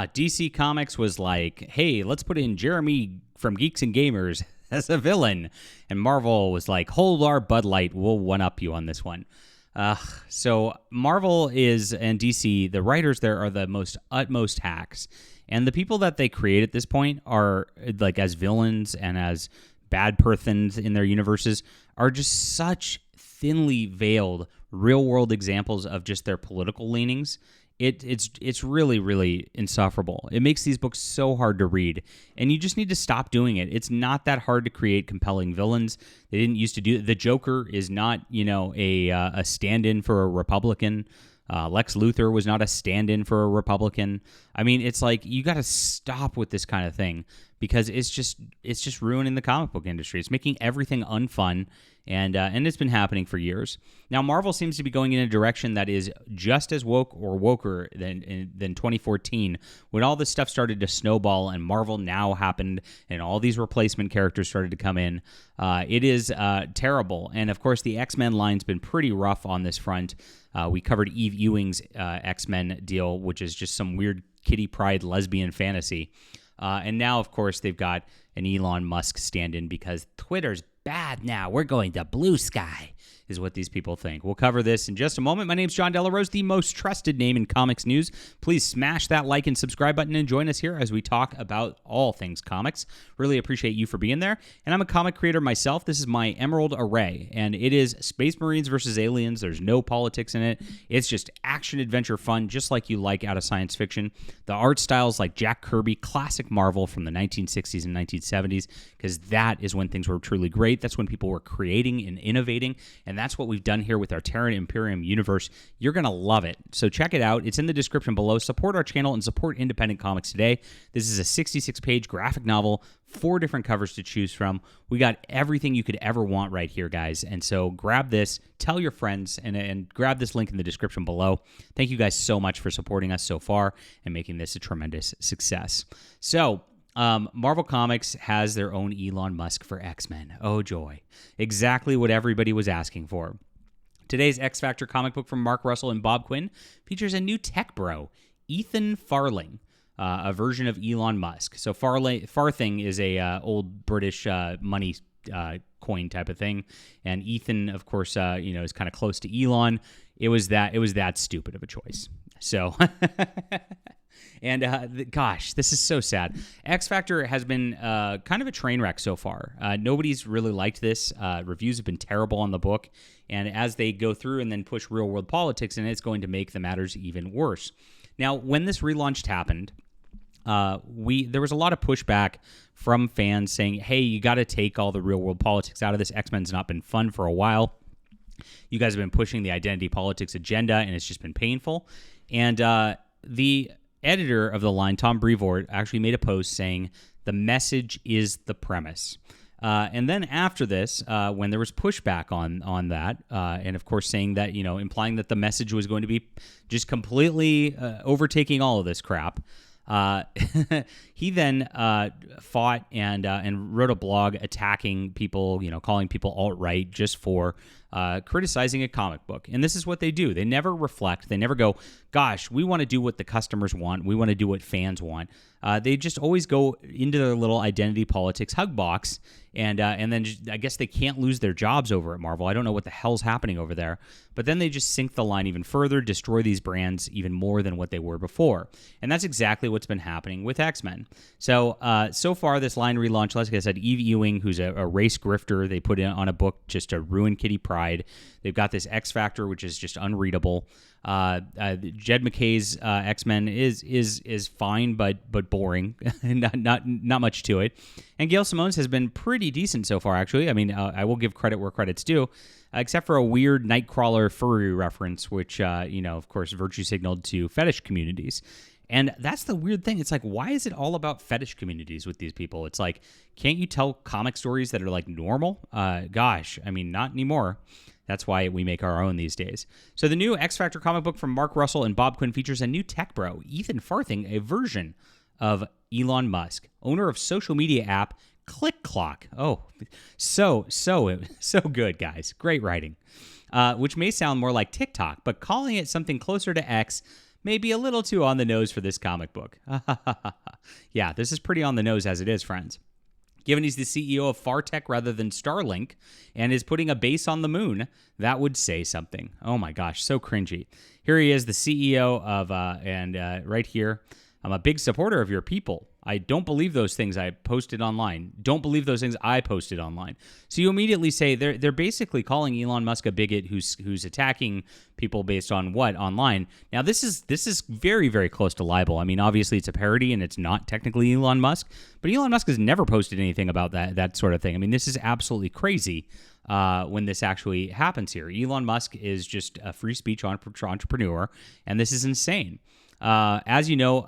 DC Comics was like, hey, let's put in Jeremy from Geeks and Gamers as a villain. And Marvel was like, hold our Bud Light, we'll one-up you on this one. So Marvel and DC, the writers there are the utmost hacks. And the people that they create at this point are, like, as villains and as bad persons in their universes, are just such thinly veiled real-world examples of just their political leanings. It's really, really insufferable. It makes these books so hard to read, and you just need to stop doing it. It's not that hard to create compelling villains. They didn't used to do it. The Joker is not, a stand-in for a Republican. Lex Luthor was not a stand-in for a Republican. I mean, it's like, you got to stop with this kind of thing, because it's just ruining the comic book industry. It's making everything unfun, and it's been happening for years. Now, Marvel seems to be going in a direction that is just as woke or woker than 2014, when all this stuff started to snowball and Marvel Now happened and all these replacement characters started to come in. It is terrible. And, of course, the X-Men line's been pretty rough on this front. We covered Eve Ewing's X-Men deal, which is just some weird kitty pride lesbian fantasy. And now, of course, they've got an Elon Musk stand-in because Twitter's bad now. We're going to blue sky, is what these people think. We'll cover this in just a moment. My name's John Delarose, the most trusted name in comics news. Please smash that like and subscribe button and join us here as we talk about all things comics. Really appreciate you for being there. And I'm a comic creator myself. This is my Emerald Array, and it is Space Marines versus aliens. There's no politics in it. It's just action-adventure fun, just like you like out of science fiction. The art styles like Jack Kirby, classic Marvel from the 1960s and 1970s, because that is when things were truly great. That's when people were creating and innovating, and that's what we've done here with our Terran Imperium universe. You're going to love it. So check it out. It's in the description below. Support our channel and support independent comics today. This is a 66-page graphic novel, 4 different covers to choose from. We got everything you could ever want right here, guys. And so grab this, tell your friends, and grab this link in the description below. Thank you guys so much for supporting us so far and making this a tremendous success. So, Marvel Comics has their own Elon Musk for X-Men. Oh, joy. Exactly what everybody was asking for. Today's X Factor comic book from Mark Russell and Bob Quinn features a new tech bro, Ethan Farthing, a version of Elon Musk. So Farthing is a old British money coin type of thing, and Ethan, of course, is kind of close to Elon. It was that stupid of a choice. So... And gosh, this is so sad. X Factor has been kind of a train wreck so far. Nobody's really liked this. Reviews have been terrible on the book. And as they go through and then push real world politics in it, it's going to make the matters even worse. Now, when this relaunch happened, there was a lot of pushback from fans saying, hey, you got to take all the real world politics out of this. X-Men's not been fun for a while. You guys have been pushing the identity politics agenda, and it's just been painful. And the editor of the line, Tom Brevoort, actually made a post saying the message is the premise. And then after this, when there was pushback on that, and of course saying that, implying that the message was going to be just completely overtaking all of this crap, he then fought and wrote a blog attacking people, calling people alt-right just for criticizing a comic book. And this is what they do. They never reflect. They never go, gosh, we want to do what the customers want. We want to do what fans want. They just always go into their little identity politics hug box, and then I guess they can't lose their jobs over at Marvel. I don't know what the hell's happening over there. But then they just sink the line even further, destroy these brands even more than what they were before. And that's exactly what's been happening with X-Men. So far, this line relaunch, like I said, Eve Ewing, who's a race grifter, they put in on a book just to ruin Kitty Pride. They've got this X Factor, which is just unreadable. Jed McKay's X-Men is fine, but boring. not much to it. And Gail Simone's has been pretty decent so far, actually. I mean, I will give credit where credit's due, except for a weird Nightcrawler furry reference, which, of course, virtue signaled to fetish communities. And that's the weird thing. It's like, why is it all about fetish communities with these people? It's like, can't you tell comic stories that are like normal? Gosh, I mean, not anymore. That's why we make our own these days. So the new X Factor comic book from Mark Russell and Bob Quinn features a new tech bro, Ethan Farthing, a version of Elon Musk, owner of social media app Click Clock. Oh, so good, guys. Great writing. Which may sound more like TikTok, but calling it something closer to X maybe a little too on the nose for this comic book. Yeah, this is pretty on the nose as it is, friends. Given he's the CEO of Fartech rather than Starlink and is putting a base on the moon, that would say something. Oh my gosh, so cringy. Here he is, the CEO of, right here, I'm a big supporter of your people. I don't believe those things I posted online. Don't believe those things I posted online. So you immediately say they're basically calling Elon Musk a bigot who's attacking people based on what online. Now this is very, very close to libel. I mean, obviously it's a parody and it's not technically Elon Musk, but Elon Musk has never posted anything about that sort of thing. I mean, this is absolutely crazy when this actually happens here. Elon Musk is just a free speech entrepreneur, and this is insane. As you know,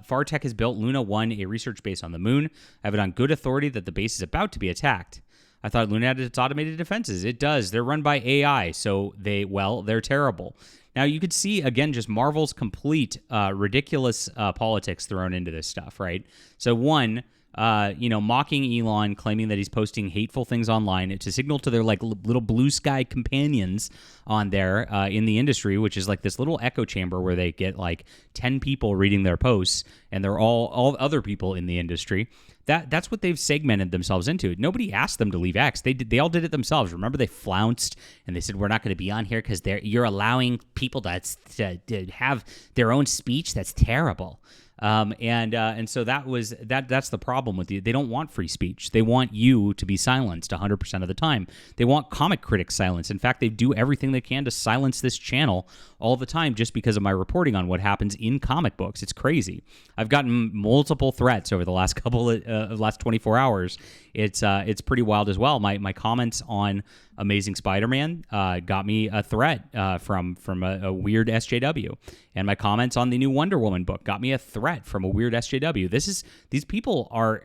Fartech has built Luna 1, a research base on the moon. I have it on good authority that the base is about to be attacked. I thought Luna had its automated defenses. It does. They're run by AI, so they're terrible. Now, you could see, again, just Marvel's complete ridiculous politics thrown into this stuff, right? So, one, mocking Elon, claiming that he's posting hateful things online to signal to their like little blue sky companions on there in the industry, which is like this little echo chamber where they get like 10 people reading their posts, and they're all other people in the industry. That's what they've segmented themselves into. Nobody asked them to leave X. They all did it themselves. Remember, they flounced and they said, we're not going to be on here because you're allowing people to have their own speech. That's terrible. And so that's the problem with you. They don't want free speech. They want you to be silenced 100% of the time. They want comic critics silenced. In fact, they do everything they can to silence this channel all the time just because of my reporting on what happens in comic books. It's crazy. I've gotten multiple threats over the last last 24 hours. It's pretty wild as well. My comments on Amazing Spider-Man got me a threat from a weird SJW, and my comments on the new Wonder Woman book got me a threat from a weird SJW. These people are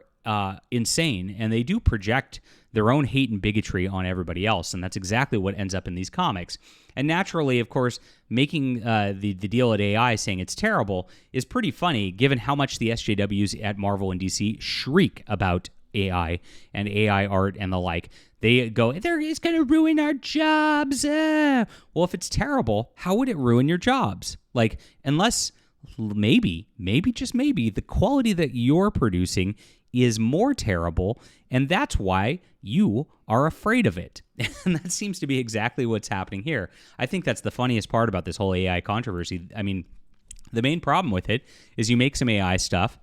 insane, and they do project their own hate and bigotry on everybody else, and that's exactly what ends up in these comics. And naturally, of course, making the deal at AI saying it's terrible is pretty funny, given how much the SJWs at Marvel and DC shriek about AI and AI art and the like. They go, it's going to ruin our jobs. Well, if it's terrible, how would it ruin your jobs? Like, unless maybe, just maybe, the quality that you're producing is more terrible, and that's why you are afraid of it. And that seems to be exactly what's happening here. I think that's the funniest part about this whole AI controversy. I mean, the main problem with it is you make some AI stuff,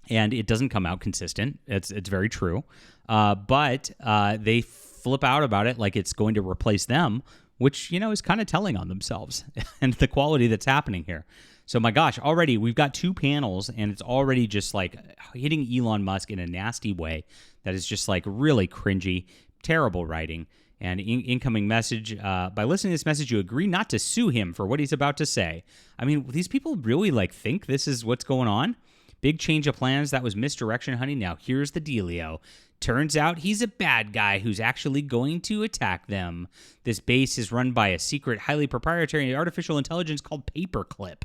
and it doesn't come out consistent. It's very true. But they flip out about it like it's going to replace them, which, is kind of telling on themselves and the quality that's happening here. So, my gosh, already we've got 2 panels, and it's already just like hitting Elon Musk in a nasty way that is just like really cringy, terrible writing. And incoming message, by listening to this message, you agree not to sue him for what he's about to say. I mean, these people really think this is what's going on? Big change of plans. That was misdirection, honey. Now here's the dealio. Turns out he's a bad guy who's actually going to attack them. This base is run by a secret, highly proprietary artificial intelligence called Paperclip.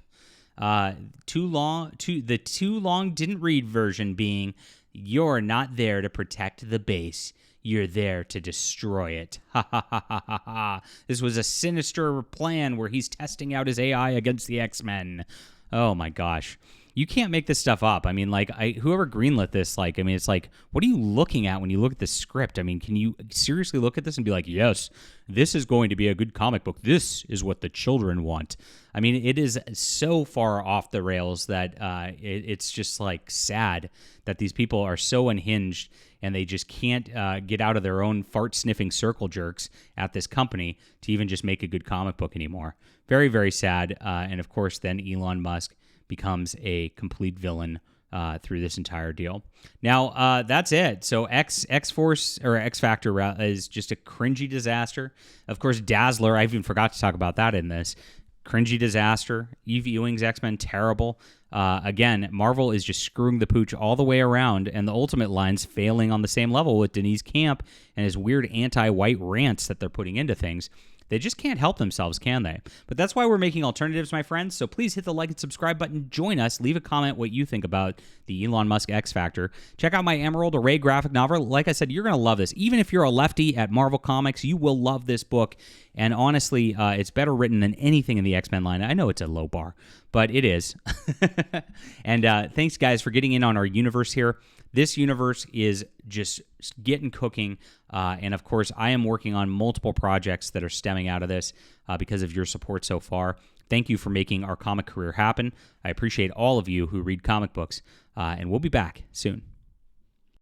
Too long didn't read version being, you're not there to protect the base. You're there to destroy it. Ha ha ha ha ha ha. This was a sinister plan where he's testing out his AI against the X-Men. Oh my gosh. You can't make this stuff up. I mean, whoever greenlit this, it's like, what are you looking at when you look at the script? I mean, can you seriously look at this and be like, yes, this is going to be a good comic book. This is what the children want. I mean, it is so far off the rails that it's just like sad that these people are so unhinged and they just can't get out of their own fart-sniffing circle jerks at this company to even just make a good comic book anymore. Very, very sad. And of course, then Elon Musk becomes a complete villain through this entire deal. Now, that's it. So X-Force, or X-Factor, is just a cringy disaster. Of course, Dazzler, I even forgot to talk about that in this. Cringy disaster. Eve Ewing's X-Men, terrible. Again, Marvel is just screwing the pooch all the way around, and the Ultimate line's failing on the same level with Denise Camp and his weird anti-white rants that they're putting into things. They just can't help themselves, can they? But that's why we're making alternatives, my friends. So please hit the like and subscribe button. Join us. Leave a comment what you think about the Elon Musk X Factor. Check out my Emerald Array graphic novel. Like I said, you're going to love this. Even if you're a lefty at Marvel Comics, you will love this book. And honestly, it's better written than anything in the X-Men line. I know it's a low bar, but it is. And thanks, guys, for getting in on our universe here. This universe is just getting cooking. And of course, I am working on multiple projects that are stemming out of this because of your support so far. Thank you for making our comic career happen. I appreciate all of you who read comic books. And we'll be back soon.